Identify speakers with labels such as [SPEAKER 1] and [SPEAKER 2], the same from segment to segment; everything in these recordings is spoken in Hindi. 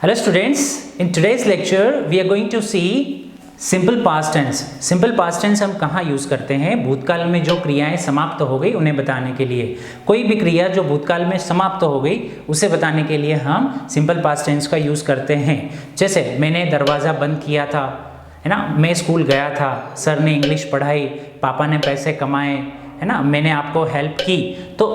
[SPEAKER 1] Hello students, in today's lecture we are going to see simple past tense. Simple past tense हम कहाँ यूज़ करते हैं? भूतकाल में जो क्रियाएं समाप्त हो गई उन्हें बताने के लिए। कोई भी क्रिया जो भूतकाल में समाप्त हो गई उसे बताने के लिए हम सिंपल पास्ट टेंस का यूज़ करते हैं। जैसे मैंने दरवाज़ा बंद किया था, है ना, मैं स्कूल गया था, सर ने इंग्लिश पढ़ाई, पापा ने पैसे कमाए, है ना, मैंने आपको हेल्प की। तो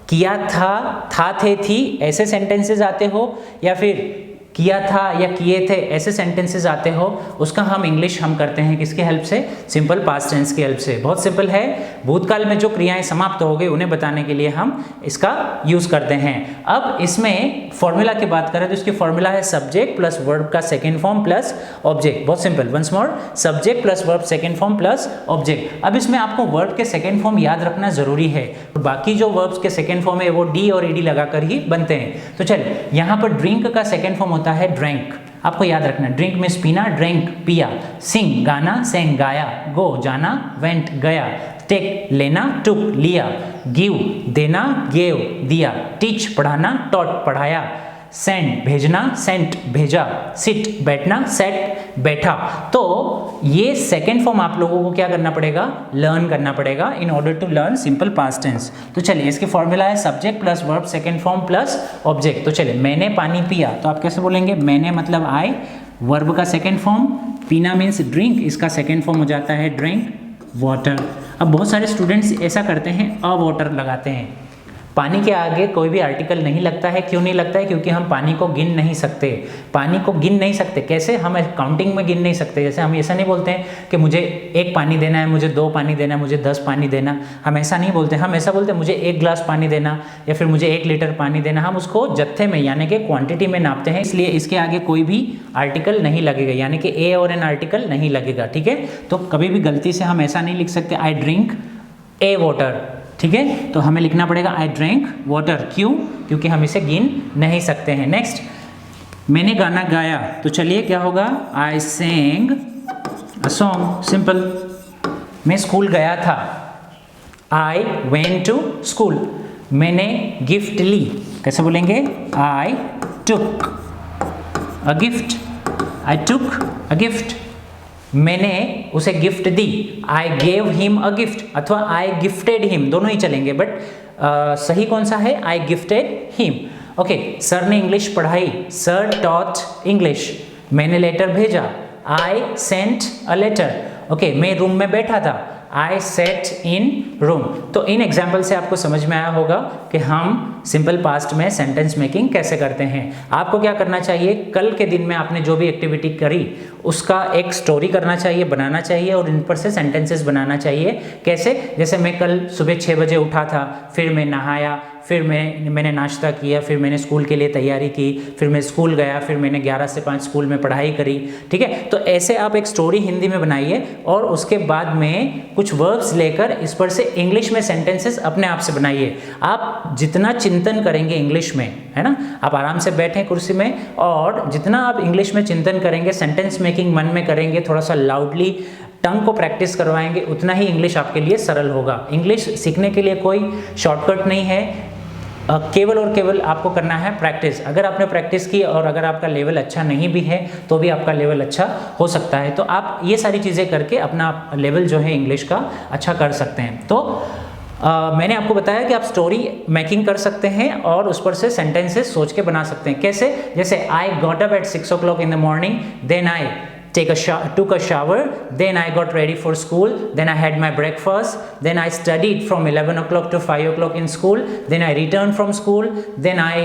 [SPEAKER 1] किया था थे थी ऐसे सेंटेंसेस आते हो या फिर किया था या किए थे ऐसे सेंटेंसेस आते हो, उसका हम इंग्लिश हम करते हैं किसकी हेल्प से? सिंपल पास्ट टेंस की हेल्प से। बहुत सिंपल है। भूतकाल में जो क्रियाएं समाप्त हो गई उन्हें बताने के लिए हम इसका यूज करते हैं। अब इसमें फॉर्मूला की बात करें तो इसकी फॉर्मूला है सब्जेक्ट प्लस वर्ब का सेकेंड फॉर्म प्लस ऑब्जेक्ट। बहुत simple, once more, subject plus verb second form plus object. अब इसमें आपको वर्ब के सेकेंड फॉर्म याद रखना जरूरी है। बाकी जो वर्ब्स के सेकेंड फॉर्म है वो डी और ईडी लगाकर ही बनते हैं। तो चल, यहाँ पर ड्रिंक का सेकेंड फॉर्म होता है ड्रिंक। आपको याद रखना, ड्रिंक मीन्स पीना, ड्रिंक पिया। सिंग गाना, सेंग गाया। गो जाना, वेंट गया। टेक लेना, टुक लिया। गिव देना, गेव दिया। टीच पढ़ाना, टॉट पढ़ाया। सेंड भेजना, सेंट भेजा। सिट बैठना, सेट बैठा। तो ये सेकेंड फॉर्म आप लोगों को क्या करना पड़ेगा? लर्न करना पड़ेगा in order to learn simple past tense. तो चलिए, इसकी फॉर्मूला है subject plus verb second form plus object. तो चलिए, मैंने पानी पिया, तो आप कैसे बोलेंगे? मैंने मतलब आई, वर्ब का सेकेंड फॉर्म, पीना मीन्स ड्रिंक, इसका सेकेंड फॉर्म हो जाता है ड्रिंक, वाटर। अब बहुत सारे स्टूडेंट्स ऐसा करते हैं, अ वाटर लगाते हैं। पानी के आगे कोई भी आर्टिकल नहीं लगता है। क्यों नहीं लगता है? क्योंकि हम पानी को गिन नहीं सकते। पानी को गिन नहीं सकते। कैसे? हम काउंटिंग में गिन नहीं सकते। जैसे हम ऐसा नहीं बोलते हैं कि मुझे 1 पानी देना है, मुझे 2 पानी देना है, मुझे 10 पानी देना। हम ऐसा नहीं बोलते। हम ऐसा बोलते हैं मुझे 1 गिलास पानी देना या फिर मुझे 1 लीटर पानी देना। हम उसको जत्थे में यानी कि क्वांटिटी में नापते हैं, इसलिए इसके आगे कोई भी आर्टिकल नहीं लगेगा, यानी कि ए और एन आर्टिकल नहीं लगेगा। ठीक है, तो कभी भी गलती से हम ऐसा नहीं लिख सकते आई ड्रिंक ए वाटर। ठीक है, तो हमें लिखना पड़ेगा आई ड्रिंक वाटर। क्यों? क्योंकि हम इसे गिन नहीं सकते हैं। नेक्स्ट, मैंने गाना गाया, तो चलिए क्या होगा? I sang a song. Simple. मैं स्कूल गया था, आई वेंट टू स्कूल। मैंने गिफ्ट ली, कैसे बोलेंगे? I took a gift, I took a gift. मैंने उसे गिफ्ट दी, I gave him a gift, अथवा आई गिफ्टेड हिम, दोनों ही चलेंगे, बट सही कौन सा है? I gifted him. Okay, sir ने इंग्लिश पढ़ाई, सर टॉट इंग्लिश। मैंने लेटर भेजा, I sent a letter. Okay, मैं रूम में बैठा था, आई सेट इन रूम। तो इन एग्जाम्पल से आपको समझ में आया होगा कि हम सिंपल पास्ट में सेंटेंस मेकिंग कैसे करते हैं। आपको क्या करना चाहिए? कल के दिन में आपने जो भी एक्टिविटी करी उसका एक स्टोरी करना चाहिए, बनाना चाहिए और इन पर से सेंटेंसेस बनाना चाहिए। कैसे? जैसे मैं कल सुबह 6 बजे उठा था, फिर मैं नहाया, फिर मैंने नाश्ता किया, फिर मैंने स्कूल के लिए तैयारी की, फिर मैं स्कूल गया, फिर मैंने 11 से 5 स्कूल में पढ़ाई करी। ठीक है, तो ऐसे आप एक स्टोरी हिंदी में बनाइए और उसके बाद में कुछ वर्ब्स लेकर इस पर से इंग्लिश में सेंटेंसेस अपने आप से बनाइए। आप जितना चिंतन करेंगे इंग्लिश में, है ना, आप आराम से बैठें कुर्सी में और जितना आप इंग्लिश में चिंतन करेंगे, सेंटेंस मेकिंग मन में करेंगे, थोड़ा सा लाउडली टंग को प्रैक्टिस करवाएंगे, उतना ही इंग्लिश आपके लिए सरल होगा। इंग्लिश सीखने के लिए कोई शॉर्टकट नहीं है, केवल और केवल आपको करना है प्रैक्टिस। अगर आपने प्रैक्टिस की और अगर आपका लेवल अच्छा नहीं भी है तो भी आपका लेवल अच्छा हो सकता है। तो आप ये सारी चीज़ें करके अपना लेवल जो है इंग्लिश का अच्छा कर सकते हैं। तो मैंने आपको बताया कि आप स्टोरी मेकिंग कर सकते हैं और उस पर से सेंटेंसेस सोच के बना सकते हैं। कैसे? जैसे I got up at 6 o'clock in the morning, then I took a shower, then I got ready for school, then I had my breakfast, then I studied from 11 o'clock to 5 o'clock in school, then I returned from school, then I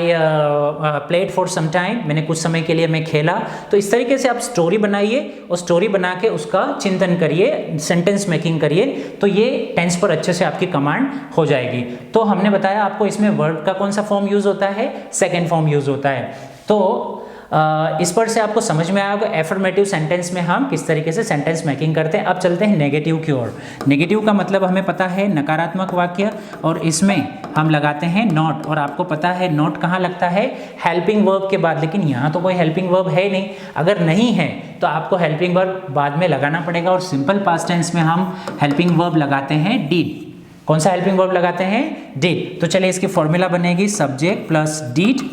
[SPEAKER 1] played for some time, मैंने कुछ समय के लिए मैं खेला। तो इस तरीके से आप स्टोरी बनाइए और स्टोरी बना के उसका चिंतन करिए, सेंटेंस मेकिंग करिए, तो ये टेंस पर अच्छे से आपकी कमांड हो जाएगी। तो हमने बताया आपको इसमें वर्ब का कौन सा फॉर्म यूज होता है? सेकेंड फॉर्म यूज होता है। तो इस पर से आपको समझ में आया होगा एफर्मेटिव सेंटेंस में हम किस तरीके से सेंटेंस मेकिंग करते हैं। अब चलते हैं नेगेटिव की ओर। नेगेटिव का मतलब हमें पता है नकारात्मक वाक्य, और इसमें हम लगाते हैं नॉट। और आपको पता है नॉट कहाँ लगता है? हेल्पिंग वर्ब के बाद। लेकिन यहाँ तो कोई हेल्पिंग वर्ब है नहीं। अगर नहीं है तो आपको हेल्पिंग वर्ब बाद में लगाना पड़ेगा, और सिंपल पास्ट टेंस में हम हेल्पिंग वर्ब लगाते हैं डिड। कौन सा हेल्पिंग वर्ब लगाते हैं? डिड। तो चलिए इसकी फॉर्मूला बनेगी subject plus did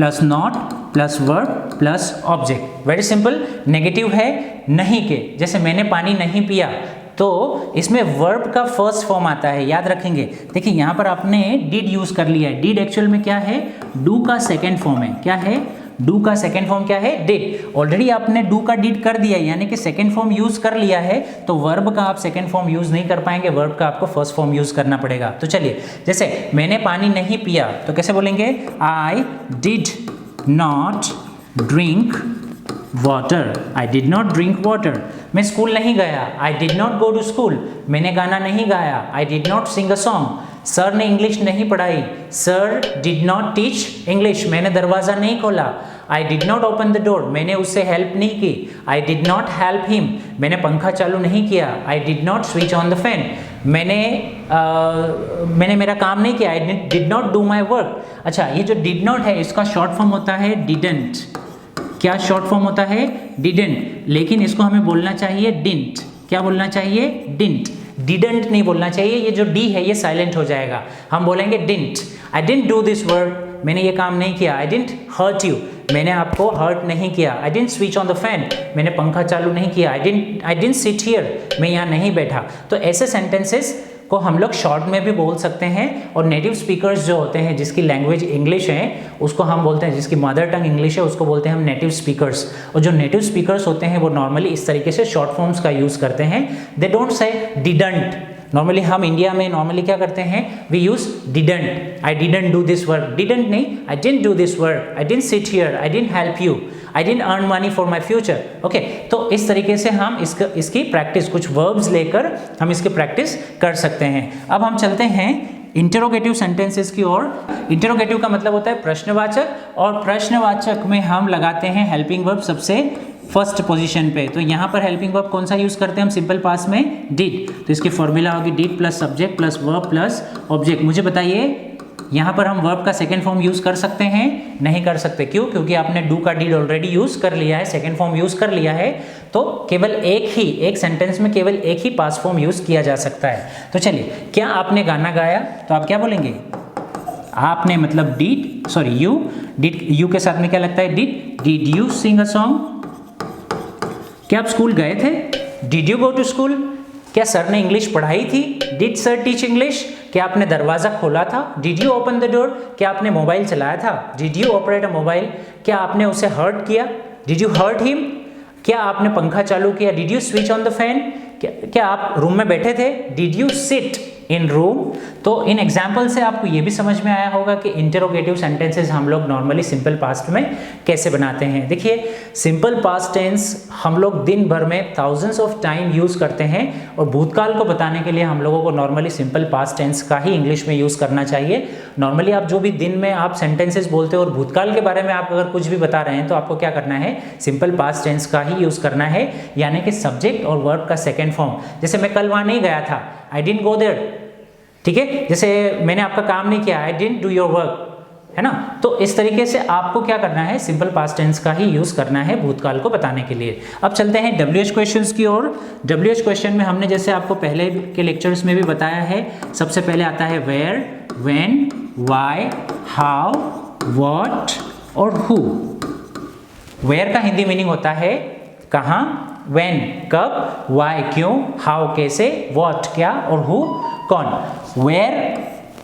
[SPEAKER 1] plus not plus verb plus object. Very simple. Negative है नहीं के, जैसे मैंने पानी नहीं पिया तो इसमें वर्ब का फर्स्ट फॉर्म आता है, याद रखेंगे। देखिए यहाँ पर आपने डिड यूज कर लिया है। डिड एक्चुअल में क्या है, डू का सेकेंड फॉर्म है। क्या है, डू का सेकेंड फॉर्म क्या है, डिड। ऑलरेडी आपने डू का डिड कर दिया है, यानी कि सेकेंड फॉर्म यूज कर लिया है, तो वर्ब का आप सेकेंड फॉर्म यूज नहीं कर पाएंगे, वर्ब का आपको फर्स्ट फॉर्म यूज करना पड़ेगा। तो चलिए, जैसे मैंने पानी नहीं पिया तो कैसे बोलेंगे, I did not drink water. I did not drink water. मैं स्कूल नहीं गया, I did not go to school. मैंने गाना नहीं गाया, I did not sing a song. Sir ने इंग्लिश नहीं पढ़ाई, sir did not teach English. मैंने दरवाज़ा नहीं खोला, I did not open the door. मैंने उससे हेल्प नहीं की, I did not help him. मैंने पंखा चालू नहीं किया, आई did not switch on the fan. मैंने मेरा काम नहीं किया, आई did not do my work. अच्छा, ये जो डिड नॉट है इसका शॉर्ट फॉर्म होता है डिडंट। क्या शॉर्ट फॉर्म होता है, डिडंट। लेकिन इसको हमें बोलना चाहिए डिंट। क्या बोलना चाहिए, डिंट। डिडंट नहीं बोलना चाहिए, ये जो डी है ये साइलेंट हो जाएगा, हम बोलेंगे didn't. I didn't do this work, मैंने ये काम नहीं किया। आई डिडंट हर्ट यू, मैंने आपको हर्ट नहीं किया। I didn't switch on the fan, मैंने पंखा चालू नहीं किया। आई डिडंट सिट हियर, मैं यहाँ नहीं बैठा। तो ऐसे सेंटेंसेस को हम लोग शॉर्ट में भी बोल सकते हैं, और नेटिव स्पीकर्स जो होते हैं जिसकी लैंग्वेज इंग्लिश है उसको हम बोलते हैं, जिसकी मदर टंग इंग्लिश है उसको बोलते हैं हम नेटिव स्पीकर्स। और जो नेटिव स्पीकर्स होते हैं वो नॉर्मली इस तरीके से शॉर्ट फॉर्म्स का यूज़ करते हैं। They don't say didn't. Normally हम इंडिया में नॉर्मली क्या करते हैं, we use didn't. I didn't do this work, didn't नहीं, I didn't do this work, I didn't sit here, I didn't help you, I didn't earn money for my future. Okay, तो इस तरीके से हम इसकी प्रैक्टिस, कुछ वर्ब्स लेकर हम इसकी प्रैक्टिस कर सकते हैं। अब हम चलते हैं इंटरोगेटिव सेंटेंसेस की ओर। इंटरोगेटिव का मतलब होता है प्रश्नवाचक, और प्रश्नवाचक में हम लगाते हैं हेल्पिंग वर्ब सबसे फर्स्ट पोजीशन पे। तो यहाँ पर हेल्पिंग वर्ब कौन सा यूज करते हैं हम, सिंपल पास्ट में डिड। तो इसकी फॉर्मूला होगी did plus subject plus verb plus object. मुझे बताइए यहाँ पर हम वर्ब का सेकेंड फॉर्म यूज कर सकते हैं, नहीं कर सकते। क्यों, क्योंकि आपने डू का डिड ऑलरेडी यूज कर लिया है, सेकेंड फॉर्म यूज कर लिया है, तो केवल एक सेंटेंस में केवल एक ही पास्ट फॉर्म यूज किया जा सकता है। तो चलिए, क्या आपने गाना गाया, तो आप क्या बोलेंगे, आपने मतलब did, sorry you, did, you के साथ में क्या लगता है, did you sing a song. क्या आप स्कूल गए थे, did you go to school. क्या सर ने इंग्लिश पढ़ाई थी, डिड सर टीच इंग्लिश। क्या आपने दरवाज़ा खोला था, did you open the door. क्या आपने मोबाइल चलाया था, did you operate a mobile. क्या आपने उसे हर्ट किया, डिड यू हर्ट हिम। क्या आपने पंखा चालू किया, did you switch on the fan. क्या आप रूम में बैठे थे, did you sit in room. तो इन एग्जाम्पल से आपको ये भी समझ में आया होगा कि इंटरोगेटिव सेंटेंसेस हम लोग नॉर्मली सिंपल पास्ट में कैसे बनाते हैं। देखिए, सिंपल पास्ट टेंस हम लोग दिन भर में थाउजेंड्स ऑफ टाइम यूज़ करते हैं, और भूतकाल को बताने के लिए हम लोगों को नॉर्मली सिंपल पास्ट टेंस का ही इंग्लिश में यूज़ करना चाहिए। नॉर्मली आप जो भी दिन में आप सेंटेंसेस बोलते हो और भूतकाल के बारे में आप अगर कुछ भी बता रहे हैं तो आपको क्या करना है, सिंपल पास्ट टेंस का ही यूज़ करना है, यानी कि सब्जेक्ट और वर्ब का सेकेंड फॉर्म। जैसे मैं कल वहाँ नहीं गया था, आई डिडंट गो देयर। ठीक है, जैसे मैंने आपका काम नहीं किया, आई डिडंट डू योर वर्क, है ना। तो इस तरीके से आपको क्या करना है, सिंपल पास्ट टेंस का ही यूज करना है भूतकाल को बताने के लिए। अब चलते हैं WH क्वेश्चंस की ओर। WH क्वेश्चन में हमने जैसे आपको पहले के लेक्चर्स में भी बताया है, सबसे पहले आता है where, when, why, how, what और हु। वेयर का हिंदी मीनिंग होता है कहाँ, व्हेन कब, व्हाई क्यों, हाउ कैसे, व्हाट क्या और हु कौन। वेयर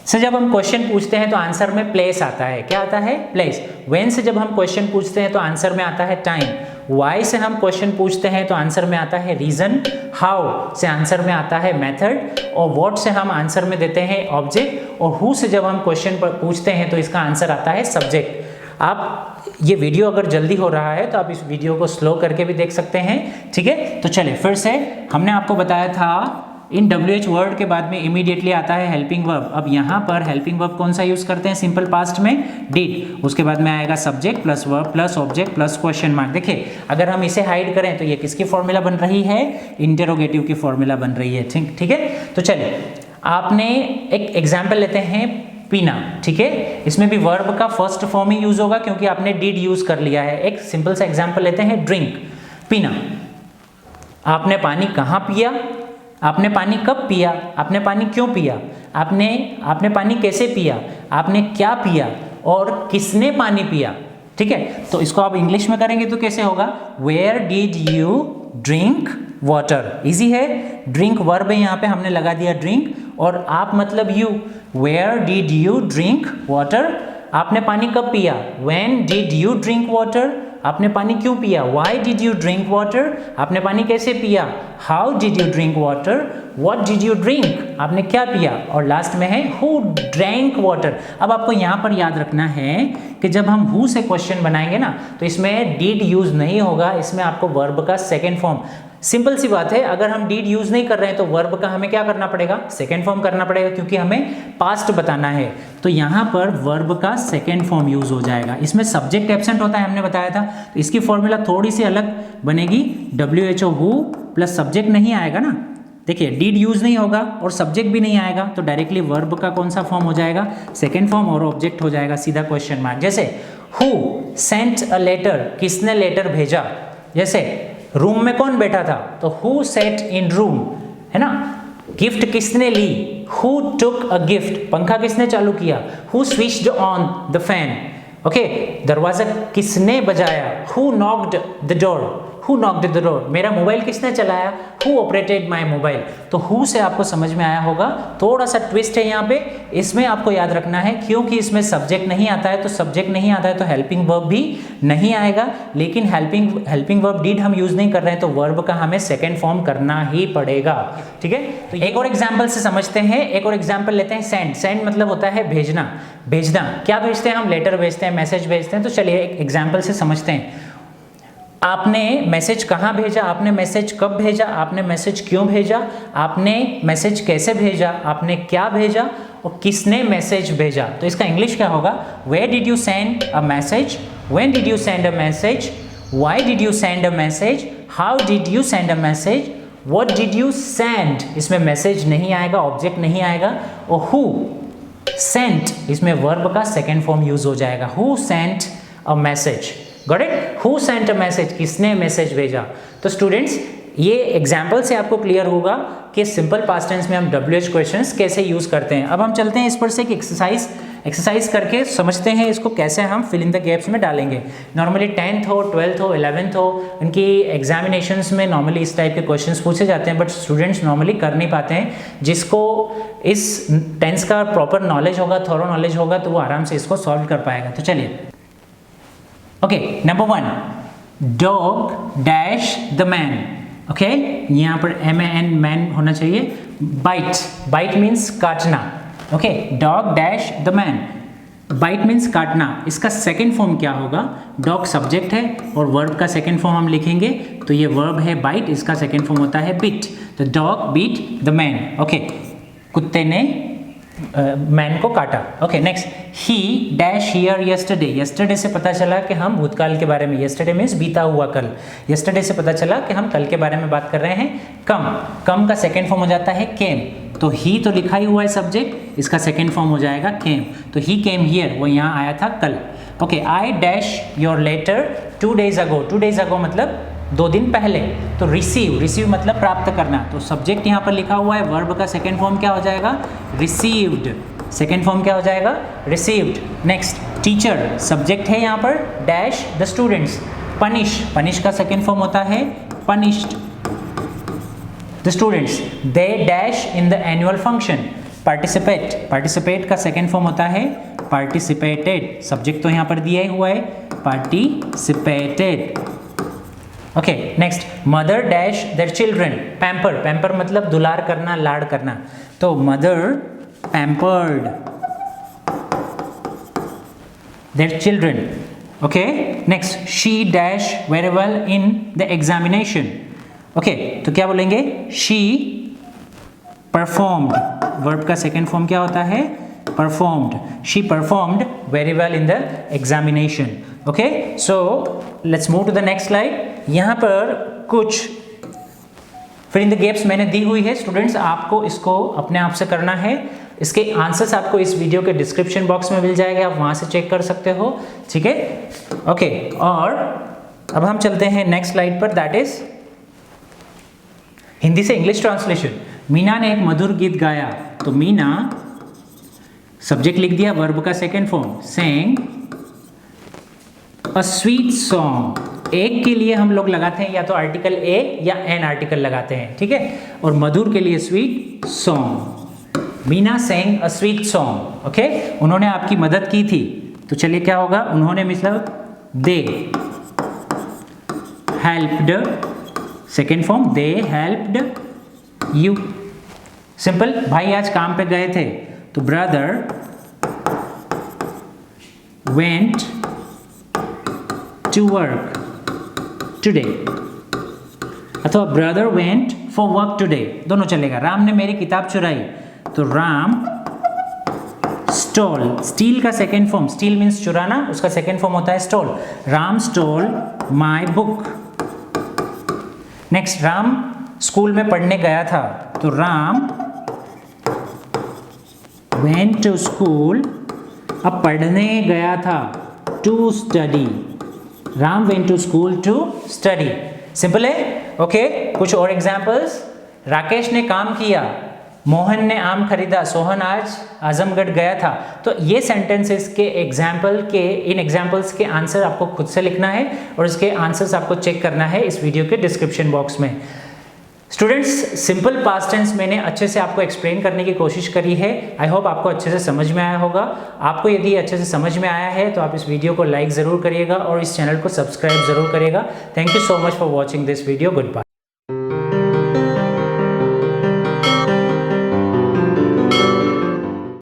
[SPEAKER 1] से जब हम क्वेश्चन पूछते हैं तो आंसर में प्लेस आता है। क्या आता है, प्लेस। व्हेन से जब हम क्वेश्चन पूछते हैं तो आंसर में आता है टाइम। व्हाई से हम क्वेश्चन पूछते हैं तो आंसर में आता है रीजन। हाउ से आंसर में आता है मेथड, और व्हाट से हम आंसर में देते हैं ऑब्जेक्ट, और हु से जब हम क्वेश्चन पूछते हैं तो इसका आंसर आता है सब्जेक्ट। आप ये वीडियो अगर जल्दी हो रहा है तो आप इस वीडियो को स्लो करके भी देख सकते हैं, ठीक है। तो चलिए फिर से, हमने आपको बताया था इन WH वर्ड के बाद में इमीडिएटली आता है हेल्पिंग वर्ब। अब यहाँ पर हेल्पिंग वर्ब कौन सा यूज करते हैं सिंपल पास्ट में, डिड। उसके बाद में आएगा subject plus verb plus object plus question mark. देखिए, अगर हम इसे हाइड करें तो ये किसकी फॉर्मूला बन रही है, इंटरोगेटिव की फॉर्मूला बन रही है, ठीक है। तो चलिए, आपने एक एग्जाम्पल लेते हैं, पीना, ठीक है। इसमें भी वर्ब का फर्स्ट फॉर्म ही यूज होगा क्योंकि आपने डिड यूज कर लिया है। एक सिंपल सा एग्जाम्पल लेते हैं, ड्रिंक, पीना। आपने पानी कहाँ पिया, आपने पानी कब पिया, आपने पानी क्यों पिया, आपने पानी कैसे पिया, आपने क्या पिया और किसने पानी पिया। ठीक है, तो इसको आप इंग्लिश में करेंगे तो कैसे होगा, where did you drink water. Easy है, ड्रिंक वर्ब है, यहाँ पे हमने लगा दिया ड्रिंक, और आप मतलब you, where did you drink water, आपने पानी कब पिया, when did you drink water, आपने पानी क्यों पिया, why did you drink water, आपने पानी कैसे पिया, how did you drink water, what did you drink, आपने क्या पिया, और लास्ट में है हु ड्रैंक वाटर। अब आपको यहाँ पर याद रखना है कि जब हम हु से क्वेश्चन बनाएंगे ना तो इसमें डिड यूज नहीं होगा, इसमें आपको वर्ब का सेकेंड फॉर्म, सिंपल सी बात है, अगर हम डीड यूज नहीं कर रहे हैं तो वर्ब का हमें क्या करना पड़ेगा, सेकेंड फॉर्म करना पड़ेगा, क्योंकि हमें पास्ट बताना है। तो यहाँ पर वर्ब का सेकेंड फॉर्म यूज हो जाएगा। इसमें सब्जेक्ट एब्सेंट होता है, हमने बताया था, तो इसकी फॉर्मूला थोड़ी सी अलग बनेगी, WHO हु प्लस सब्जेक्ट नहीं आएगा ना, देखिए डीड यूज नहीं होगा और सब्जेक्ट भी नहीं आएगा, तो डायरेक्टली वर्ब का कौन सा फॉर्म हो जाएगा, सेकेंड फॉर्म, और ऑब्जेक्ट हो जाएगा सीधा क्वेश्चन मार्क। जैसे हु सेंट अ लेटर, किसने लेटर भेजा, जैसे रूम में कौन बैठा था, तो हु सेट इन रूम, है ना, गिफ्ट किसने ली, हु टुक अ गिफ्ट, पंखा किसने चालू किया, who switched on the fan, okay, दरवाजा किसने बजाया, who knocked the door, who knocked the door, मेरा मोबाइल किसने चलाया, हु ऑपरेटेड माय मोबाइल। तो हु से आपको समझ में आया होगा, थोड़ा सा ट्विस्ट है यहाँ पे, इसमें आपको याद रखना है क्योंकि इसमें सब्जेक्ट नहीं आता है, तो सब्जेक्ट नहीं आता है तो हेल्पिंग वर्ब भी नहीं आएगा, लेकिन हेल्पिंग वर्ब डीड हम यूज नहीं कर रहे हैं तो वर्ब का हमें सेकेंड फॉर्म करना ही पड़ेगा, ठीक है। तो एक और एग्जाम्पल से समझते हैं, एक और एग्जाम्पल लेते हैं, सेंड, सेंड मतलब होता है भेजना, भेजना क्या भेजते हैं हम, लेटर भेजते हैं, मैसेज भेजते हैं, तो चलिए एक एग्जाम्पल से समझते हैं। आपने मैसेज कहाँ भेजा, आपने मैसेज कब भेजा, आपने मैसेज क्यों भेजा, आपने मैसेज कैसे भेजा, आपने क्या भेजा और किसने मैसेज भेजा। तो इसका इंग्लिश क्या होगा, where did you send a message, when did you send a message, why did you send a message, how did you send a message, what did you send. इसमें मैसेज नहीं आएगा, ऑब्जेक्ट नहीं आएगा, और हु सेंट, इसमें वर्ब का सेकेंड फॉर्म यूज हो जाएगा, who sent a message, got it, who sent a message, किसने मैसेज भेजा। तो स्टूडेंट्स ये एग्जाम्पल से आपको क्लियर होगा कि सिंपल पास्ट टेंस में हम WH क्वेश्चंस कैसे यूज करते हैं। अब हम चलते हैं इस पर से एक एक्सरसाइज करके समझते हैं इसको कैसे हम फिल इन द गैप्स में डालेंगे। नॉर्मली 10th हो, 12th हो, 11th हो, इनकी एग्जामिनेशंस में नॉर्मली इस टाइप के क्वेश्चंस पूछे जाते हैं, बट स्टूडेंट्स नॉर्मली कर नहीं पाते हैं। जिसको इस टेंस का प्रॉपर नॉलेज होगा, थॉरो नॉलेज होगा, तो वो आराम से इसको सॉल्व कर पाएगा। तो चलिए, okay, number 1, dog dash the man, okay, यहाँ पर MAN मैन होना चाहिए, बाइट, बाइट मीन्स काटना, okay, dog dash the man, bite means काटना। इसका सेकेंड फॉर्म क्या होगा, डॉग सब्जेक्ट है और वर्ब का सेकेंड फॉर्म हम लिखेंगे, तो ये वर्ब है बाइट, इसका सेकेंड फॉर्म होता है बीट, तो dog beat the man, okay, कुत्ते ने मैन को काटा। Okay, next, he dash here yesterday, yesterday से पता चला कि हम भूतकाल के बारे में, यस्टरडे मीन्स बीता हुआ कल, यस्टरडे से पता चला कि हम कल के बारे में बात कर रहे हैं। कम, कम का सेकेंड फॉर्म हो जाता है केम, तो ही तो लिखा ही हुआ है सब्जेक्ट, इसका सेकेंड फॉर्म हो जाएगा केम, तो ही केम हियर, वो यहाँ आया था कल। Okay, I dash your letter 2 days ago, 2 days ago मतलब 2 दिन पहले, तो रिसीव, रिसीव मतलब प्राप्त करना, तो सब्जेक्ट यहाँ पर लिखा हुआ है, वर्ब का सेकेंड फॉर्म क्या हो जाएगा, रिसीव्ड, सेकेंड फॉर्म क्या हो जाएगा, रिसीव्ड। नेक्स्ट, टीचर, सब्जेक्ट है यहाँ पर, dash the students, punish, punish का सेकेंड फॉर्म होता है punished the students, they dash in the annual function, participate, participate का सेकेंड फॉर्म होता है पार्टिसिपेटेड, सब्जेक्ट तो यहाँ पर दिया ही हुआ है participated. Okay, next, mother dash their children, pamper, pamper मतलब दुलार करना, लाड़ करना, तो mother pampered their children. Okay, next, she dash very well in the examination, okay, तो क्या बोलेंगे, शी परफॉर्म्ड, वर्ब का सेकेंड फॉर्म क्या होता है, performed, she performed very well in the examination. Okay, so let's move to the next slide. यहाँ पर कुछ फिल इन द गैप्स मैंने दी हुई है, स्टूडेंट्स आपको इसको अपने आप से करना है, इसके आंसर्स आपको इस वीडियो के डिस्क्रिप्शन बॉक्स में मिल जाएंगे, आप वहाँ से चेक कर सकते हो, ठीक है। ओके, और अब हम चलते हैं नेक्स्ट स्लाइड पर, दैट इज हिंदी से इंग्लिश ट्रांसलेशन। मीना ने एक मधुर गीत गाया, तो मीना सब्जेक्ट लिख दिया, वर्ब का second form, sang a sweet song, एक के लिए हम लोग लगाते हैं या तो आर्टिकल ए या एन आर्टिकल लगाते हैं, ठीक है, और मधुर के लिए sweet song. Meena sang a sweet song, okay, उन्होंने आपकी मदद की थी, तो चलिए क्या होगा, उन्होंने मतलब they helped, second form they helped you. Simple. भाई आज काम पे गए थे, तो brother went to work today, अथवा brother went for work today, दोनों चलेगा। राम ने मेरी किताब चुराई, तो राम स्टोल, स्टील का सेकेंड फॉर्म, स्टील मीन्स चुराना, उसका सेकेंड फॉर्म होता है stole, Ram stole my book. Next, Ram school में पढ़ने गया था, तो राम वेंट टू स्कूल, अब पढ़ने गया था, to study, Ram went to school to study. Simple है, ओके। कुछ और एग्जाम्पल्स, राकेश ने काम किया, मोहन ने आम खरीदा, सोहन आज आजमगढ़ गया था। तो ये सेंटेंसेस के एग्जाम्पल के, इन एग्जाम्पल्स के आंसर आपको खुद से लिखना है और इसके आंसर्स आपको चेक करना है इस वीडियो के डिस्क्रिप्शन बॉक्स में। स्टूडेंट्स, सिंपल पास्ट टेंस मैंने अच्छे से आपको एक्सप्लेन करने की कोशिश करी है। आई होप आपको अच्छे से समझ में आया होगा। आपको यदि अच्छे से समझ में आया है तो आप इस वीडियो को लाइक ज़रूर करिएगा और इस चैनल को सब्सक्राइब ज़रूर करिएगा। Thank you so much for watching this video. Good bye.